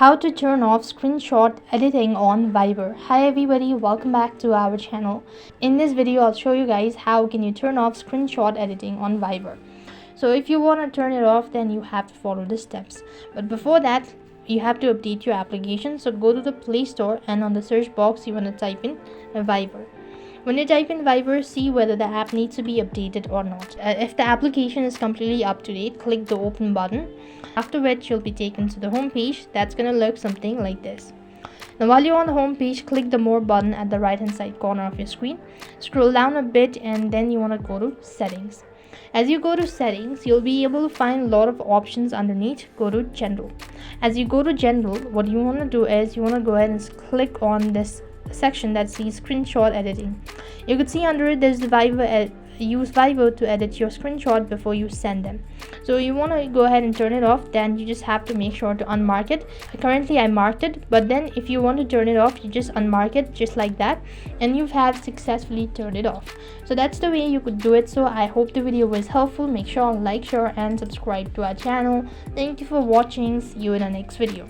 How to turn off screenshot editing on Viber. Hi everybody, welcome back to our channel. In this video I'll show you guys how can you turn off screenshot editing on Viber. So if you want to turn it off, then you have to follow the steps, but before that you have to update your application. So go to the Play Store and on the search box you want to type in Viber. When you type in Viber, see whether the app needs to be updated or not. If the application is completely up to date, click the open button, after which you'll be taken to the home page. That's gonna look something like this. Now while you're on the home page, click the more button at the right hand side corner of your screen. Scroll down a bit and then you want to go to settings. As you go to settings, you'll be able to find a lot of options underneath. Go to general. As you go to general, what you want to do is you want to go ahead and click on this section that says screenshot editing. You could see under it there's the Viber use Viber to edit your screenshot before you send them. So you want to go ahead and turn it off. Then you just have to make sure to unmark it. Currently I marked it, but then if you want to turn it off, you just unmark it just like that and you have successfully turned it off. So that's the way you could do it. So I hope the video was helpful. Make sure to like, share and subscribe to our channel. Thank you for watching. See you in the next video.